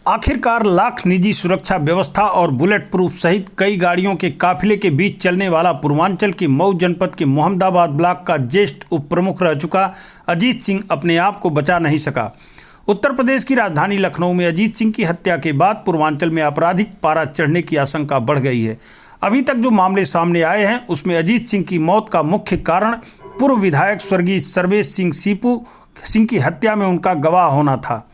आखिरकार लाख निजी सुरक्षा व्यवस्था और बुलेट प्रूफ सहित कई गाड़ियों के काफिले के बीच चलने वाला पूर्वांचल के मऊ जनपद के मोहम्मदाबाद ब्लॉक का ज्येष्ठ उप प्रमुख रह चुका अजीत सिंह अपने आप को बचा नहीं सका। उत्तर प्रदेश की राजधानी लखनऊ में अजीत सिंह की हत्या के बाद पूर्वांचल में आपराधिक पारा चढ़ने की आशंका बढ़ गई है। अभी तक जो मामले सामने आए हैं उसमें अजीत सिंह की मौत का मुख्य कारण पूर्व विधायक स्वर्गीय सर्वेश सिंह सीपू सिंह की हत्या में उनका गवाह होना था।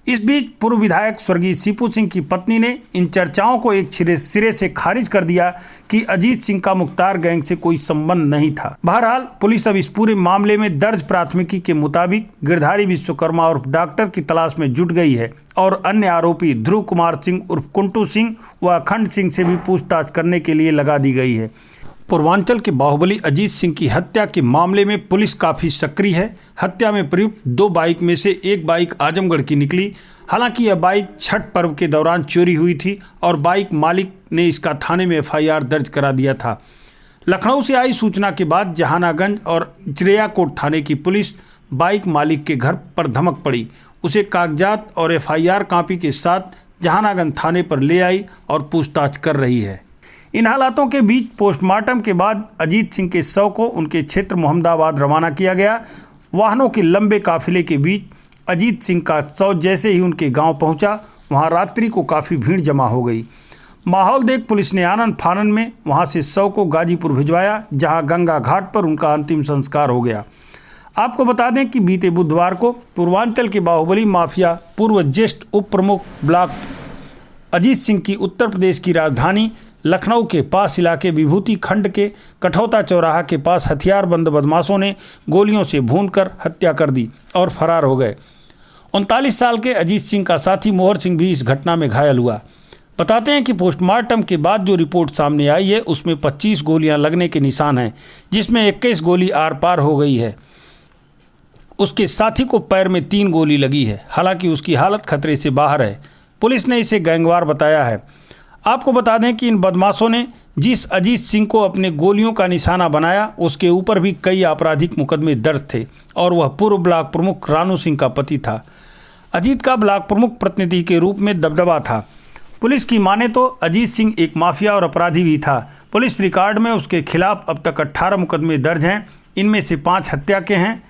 इस बीच पूर्व विधायक स्वर्गीय सीपू सिंह की पत्नी ने इन चर्चाओं को एक सिरे से खारिज कर दिया कि अजीत सिंह का मुख्तार गैंग से कोई संबंध नहीं था। बहरहाल पुलिस अब इस पूरे मामले में दर्ज प्राथमिकी के मुताबिक गिरधारी विश्वकर्मा उर्फ डॉक्टर की तलाश में जुट गई है और अन्य आरोपी ध्रुव कुमार सिंह उर्फ कुंटू सिंह व अखंड सिंह से भी पूछताछ करने के लिए लगा दी गई है। पूर्वांचल के बाहुबली अजीत सिंह की हत्या के मामले में पुलिस काफ़ी सक्रिय है। हत्या में प्रयुक्त 2 बाइक में से एक बाइक आजमगढ़ की निकली। हालांकि यह बाइक छठ पर्व के दौरान चोरी हुई थी और बाइक मालिक ने इसका थाने में FIR दर्ज करा दिया था। लखनऊ से आई सूचना के बाद जहानागंज और चिड़ियाकोट थाने की पुलिस बाइक मालिक के घर पर धमक पड़ी, उसे कागजात और FIR कॉपी के साथ जहानागंज थाने पर ले आई और पूछताछ कर रही है। इन हालातों के बीच पोस्टमार्टम के बाद अजीत सिंह के शव को उनके क्षेत्र मोहम्मदाबाद रवाना किया गया। वाहनों के लंबे काफिले के बीच अजीत सिंह का शव जैसे ही उनके गांव पहुंचा, वहां रात्रि को काफ़ी भीड़ जमा हो गई। माहौल देख पुलिस ने आनन फानन में वहां से शव को गाजीपुर भिजवाया, जहां गंगा घाट पर उनका अंतिम संस्कार हो गया। आपको बता दें कि बीते बुधवार को पूर्वांचल के बाहुबली माफिया पूर्व ज्येष्ठ उप प्रमुख ब्लॉक अजीत सिंह की उत्तर प्रदेश की राजधानी लखनऊ के पास इलाके विभूति खंड के कठौता चौराहा के पास हथियारबंद बदमाशों ने गोलियों से भूनकर हत्या कर दी और फरार हो गए। 39 साल के अजीत सिंह का साथी मोहर सिंह भी इस घटना में घायल हुआ। बताते हैं कि पोस्टमार्टम के बाद जो रिपोर्ट सामने आई है उसमें 25 गोलियां लगने के निशान हैं, जिसमें 21 गोली आर पार हो गई है। उसके साथी को पैर में 3 गोली लगी है। हालांकि उसकी हालत खतरे से बाहर है। पुलिस ने इसे गैंगवार बताया है। आपको बता दें कि इन बदमाशों ने जिस अजीत सिंह को अपने गोलियों का निशाना बनाया उसके ऊपर भी कई आपराधिक मुकदमे दर्ज थे और वह पूर्व ब्लॉक प्रमुख रानू सिंह का पति था। अजीत का ब्लॉक प्रमुख प्रतिनिधि के रूप में दबदबा था। पुलिस की माने तो अजीत सिंह एक माफिया और अपराधी भी था। पुलिस रिकॉर्ड में उसके खिलाफ अब तक 18 मुकदमे दर्ज हैं, इनमें से 5 हत्या के हैं।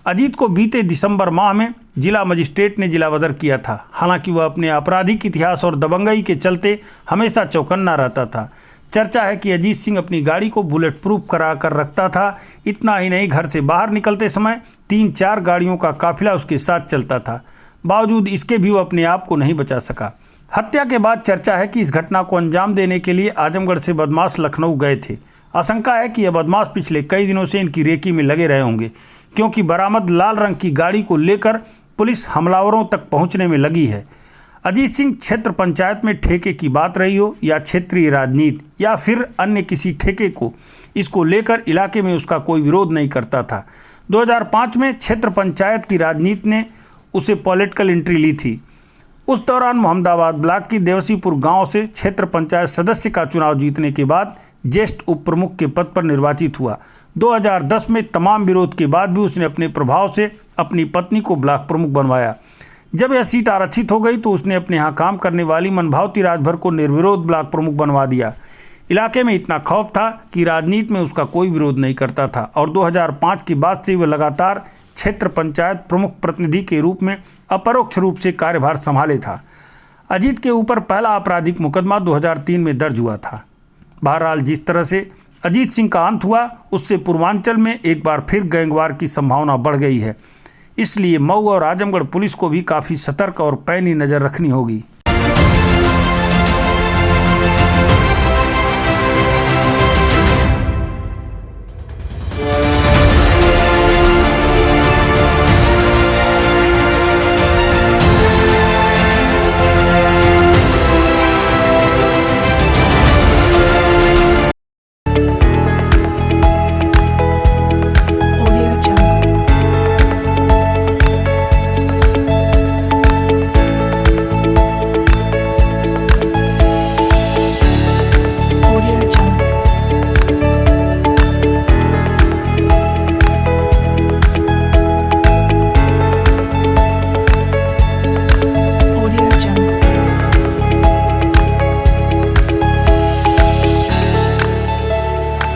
अजीत को बीते दिसंबर माह में जिला मजिस्ट्रेट ने जिला बदर किया था। हालांकि वह अपने आपराधिक इतिहास और दबंगई के चलते हमेशा चौकन्ना रहता था। चर्चा है कि अजीत सिंह अपनी गाड़ी को बुलेट प्रूफ करा कर रखता था। इतना ही नहीं, घर से बाहर निकलते समय 3-4 गाड़ियों का काफिला उसके साथ चलता था। बावजूद इसके भी वो अपने आप को नहीं बचा सका। हत्या के बाद चर्चा है कि इस घटना को अंजाम देने के लिए आजमगढ़ से बदमाश लखनऊ गए थे। आशंका है कि यह बदमाश पिछले कई दिनों से इनकी रेकी में लगे रहे होंगे, क्योंकि बरामद लाल रंग की गाड़ी को लेकर पुलिस हमलावरों तक पहुंचने में लगी है। अजीत सिंह क्षेत्र पंचायत में ठेके की बात रही हो या क्षेत्रीय राजनीति या फिर अन्य किसी ठेके को, इसको लेकर इलाके में उसका कोई विरोध नहीं करता था। 2005 में क्षेत्र पंचायत की राजनीति ने उसे पॉलिटिकल एंट्री ली थी। उस दौरान मोहम्मदाबाद ब्लॉक की देवसीपुर गांव से क्षेत्र पंचायत सदस्य का चुनाव जीतने के बाद ज्येष्ठ उप प्रमुख के पद पर निर्वाचित हुआ। 2010 में तमाम विरोध के बाद भी उसने अपने प्रभाव से अपनी पत्नी को ब्लॉक प्रमुख बनवाया। जब यह सीट आरक्षित हो गई तो उसने अपने यहाँ काम करने वाली मनभावती राजभर को निर्विरोध ब्लॉक प्रमुख बनवा दिया। इलाके में इतना खौफ था कि राजनीति में उसका कोई विरोध नहीं करता था और 2005 के बाद से वह लगातार क्षेत्र पंचायत प्रमुख प्रतिनिधि के रूप में अपरोक्ष रूप से कार्यभार संभाले था। अजीत के ऊपर पहला आपराधिक मुकदमा 2003 में दर्ज हुआ था। बहरहाल जिस तरह से अजीत सिंह का अंत हुआ उससे पूर्वांचल में एक बार फिर गैंगवार की संभावना बढ़ गई है। इसलिए मऊ और आजमगढ़ पुलिस को भी काफ़ी सतर्क और पैनी नज़र रखनी होगी।